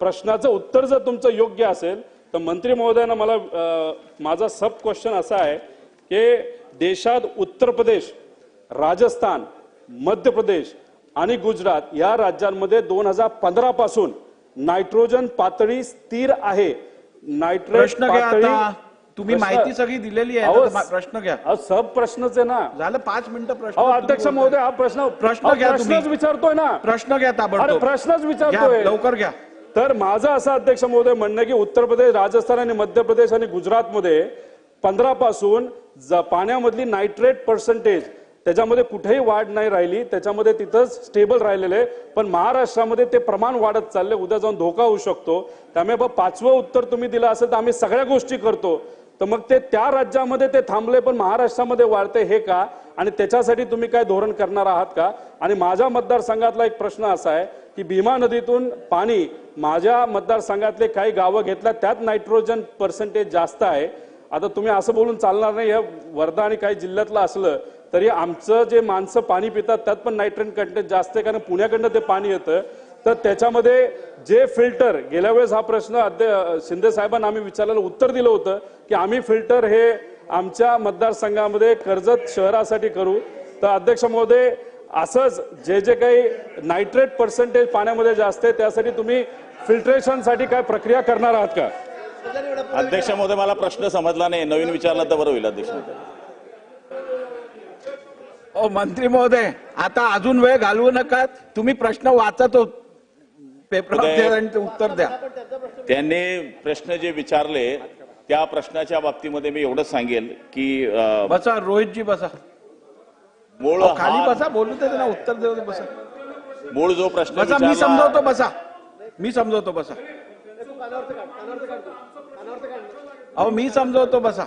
प्रश्नाचं उत्तर जर तुमचं योग्य असेल तर मंत्री महोदयांना मला माझा सब क्वेश्चन असा आहे की देशात उत्तर प्रदेश, राजस्थान, मध्य प्रदेश आणि गुजरात या राज्यांमध्ये 2015 पासून नायट्रोजन पातळी स्थिर आहे। नायट्रेट पातळी तुम्ही माहिती सगळी दिलेली आहे, प्रश्न घ्या। सब प्रश्नच आहे ना, झालं 5 मिनिटं प्रश्न। अध्यक्ष महोदय हा प्रश्न घ्या, प्रश्नच विचारतोय ना, प्रश्न घ्या ताबडतोब, प्रश्नच विचारतोय, लवकर घ्या। तर माझं असं अध्यक्ष महोदय म्हणणं की उत्तर प्रदेश, राजस्थान आणि मध्य प्रदेश आणि गुजरातमध्ये 15 पासून पाण्यामधली नायट्रेट पर्सेंटेज त्याच्यामध्ये कुठेही वाढ नाही राहिली, त्याच्यामध्ये तिथंच स्टेबल राहिलेले, पण महाराष्ट्रामध्ये ते प्रमाण वाढत चालले, उद्या जाऊन धोका होऊ शकतो। त्यामुळे 5वं उत्तर तुम्ही दिलं असेल तर आम्ही सगळ्या गोष्टी करतो, तर मग ते त्या राज्यामध्ये ते थांबले पण महाराष्ट्रामध्ये वाढते हे का, आणि त्याच्यासाठी तुम्ही काय धोरण करणार आहात का? आणि माझ्या मतदारसंघातला एक प्रश्न असा आहे की भीमा नदीतून पाणी माझ्या मतदारसंघातले काही गावं घेतल्या, त्यात नायट्रोजन पर्सेंटेज जास्त आहे। आता तुम्ही असं बोलून चालणार नाही, हे वर्धा आणि काही जिल्ह्यातलं असलं तरी आमचं जे माणसं पाणी पितात त्यात पण नायट्रोजन कंटेंट जास्त आहे, कारण पुण्याकडनं ते पाणी येतं। तर त्याच्यामध्ये जे फिल्टर, गेल्या वेळेस हा प्रश्न शिंदे साहेबांना आम्ही विचारलेलं उत्तर दिलं होतं की आम्ही फिल्टर हे आमच्या मतदारसंघामध्ये कर्जत शहरासाठी करू। तर अध्यक्ष महोदय असंच जे जे काही नायट्रेट पर्सेंटेज पाण्यामध्ये जास्त आहे त्यासाठी तुम्ही फिल्ट्रेशनसाठी काय प्रक्रिया करणार आहात का? अध्यक्ष महोदय मला प्रश्न समजला नाही, नवीन विचारला तर बरं होईल अध्यक्ष महोदय। मंत्री महोदय आता अजून वेळ घालवू नका, तुम्ही प्रश्न वाचत पेपर उत्तर द्या। त्यांनी प्रश्न जे विचारले त्या प्रश्नाच्या बाबतीमध्ये मी एवढंच सांगेल की बसा रोहितजी, बसा मूळ खाली बसा, बोलू दे ना, उत्तर देऊ दे, बसा। मूळ जो प्रश्न बसा, मी समजवतो, बसा, मी समजवतो, बसा। अहो मी समजवतो, बसा।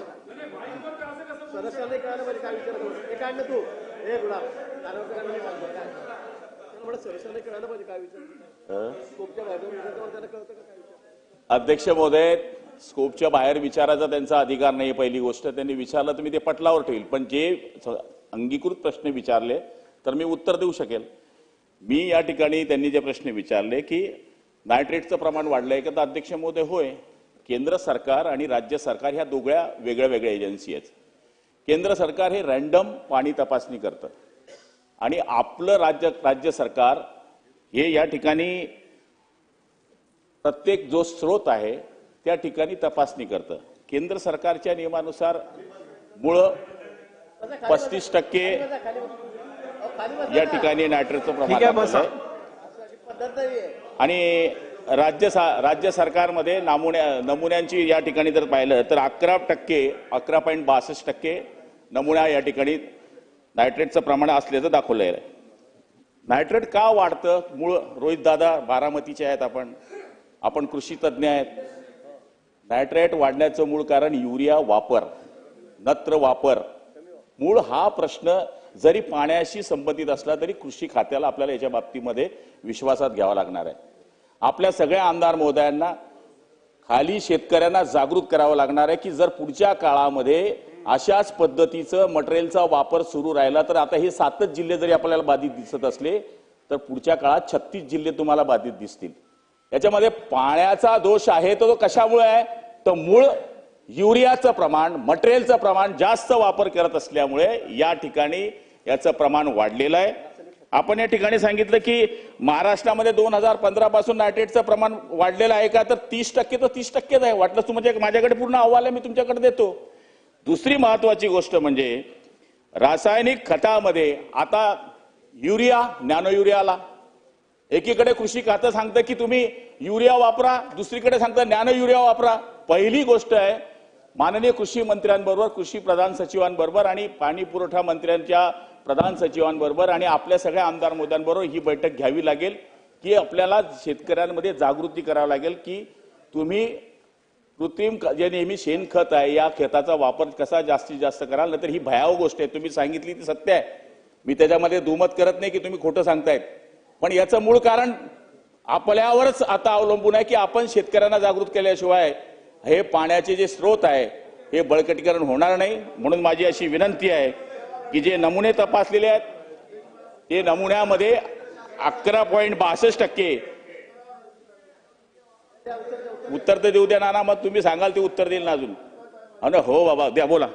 अध्यक्ष महोदय स्कोपच्या बाहेर विचारायचा त्यांचा अधिकार नाही, पहिली गोष्ट त्यांनी विचारलं तर मी ते पटलावर ठेवील, पण जे अंगीकृत प्रश्न विचारले तर मी उत्तर देऊ शकेल। मी या ठिकाणी त्यांनी जे प्रश्न विचारले की नायट्रेटचं प्रमाण वाढलंय का, तर अध्यक्ष महोदय होय, केंद्र सरकार आणि राज्य सरकार ह्या दोघ्या वेगळ्या वेगळ्या एजन्सी आहेत। केंद्र सरकार हे रँडम पाणी तपासणी करतं आणि आपलं राज्य सरकार हे या ठिकाणी प्रत्येक जो स्रोत आहे त्या ठिकाणी तपासणी करतं। केंद्र सरकारच्या नियमानुसार मूळ 35% या ठिकाणी नायट्रेटचं प्रमाण आहे आणि राज्य सरकारमध्ये नमुन्यांची या ठिकाणी जर पाहिलं तर 11.62% नमुना या ठिकाणी नायट्रेटचं प्रमाण असल्याचं दाखवलेलं आहे। नायट्रेट का वाढतं? मूळ रोहित दादा बारामतीचे आहेत, आपण कृषी तज्ज्ञ आहेत। नायट्रेट वाढण्याचं मूळ कारण युरिया वापर, नत्र वापर। मूळ हा प्रश्न जरी पाण्याशी संबंधित असला तरी कृषी खात्याला आपल्याला याच्या बाबतीमध्ये विश्वासात घ्यावा लागणार आहे। आपल्या सगळ्या आमदार महोदयांना खाली शेतकऱ्यांना जागृत करावं लागणार आहे की जर पुढच्या काळामध्ये अशाच पद्धतीचं मटेरियलचा वापर सुरू राहिला तर आता हे 7च जिल्हे जरी आपल्याला बाधित दिसत असले तर पुढच्या काळात 36 जिल्हे तुम्हाला बाधित दिसतील। याच्यामध्ये पाण्याचा दोष आहे तो कशामुळे आहे, तर मूळ युरियाचं प्रमाण, मटेरियलचं प्रमाण जास्त वापर करत असल्यामुळे या ठिकाणी याचं प्रमाण वाढलेलं आहे। आपण या ठिकाणी सांगितलं की महाराष्ट्रामध्ये 2015 पासून नायट्रेटचं प्रमाण वाढलेलं आहे का, तर 30% तर 30%च आहे। वाटलं तुम्ही माझ्याकडे पूर्ण अहवाल आहे, मी तुमच्याकडे देतो। दुसरी महत्वाची गोष्ट म्हणजे रासायनिक खतामध्ये आता युरिया, नॅनो युरियाला एकीकडे कृषी खातं सांगतं की तुम्ही युरिया वापरा, दुसरीकडे सांगतं नॅनो युरिया वापरा। पहिली गोष्ट आहे माननीय कृषी मंत्र्यांबरोबर, कृषी प्रधान सचिवांबरोबर आणि पाणी पुरवठा मंत्र्यांच्या प्रधान सचिवांबरोबर आणि आपल्या सगळ्या आमदार मोद्यांबरोबर ही बैठक घ्यावी लागेल की आपल्याला शेतकऱ्यांमध्ये जागृती करावी लागेल की तुम्ही कृत्रिम जे नेहमी शेणखत आहे या खताचा वापर कसा जास्तीत जास्त कराल, नाहीतर ही भयावह गोष्ट आहे। तुम्ही सांगितली ती सत्य आहे, मी त्याच्यामध्ये दुमत करत नाही की तुम्ही खोटं सांगतायत, पण याचं मूळ कारण आपल्यावरच आता अवलंबून आहे की आपण शेतकऱ्यांना जागृत केल्याशिवाय हे पाण्याचे जे स्रोत आहे हे बळकटीकरण होणार नाही। म्हणून माझी अशी विनंती आहे की जे नमुने तपासलेले आहेत ते नमुन्यामध्ये 11.62% उत्तर तर देऊ द्या ना, मग तुम्ही सांगाल ते उत्तर देईल ना अजून. आणि हो बाबा द्या, बोला.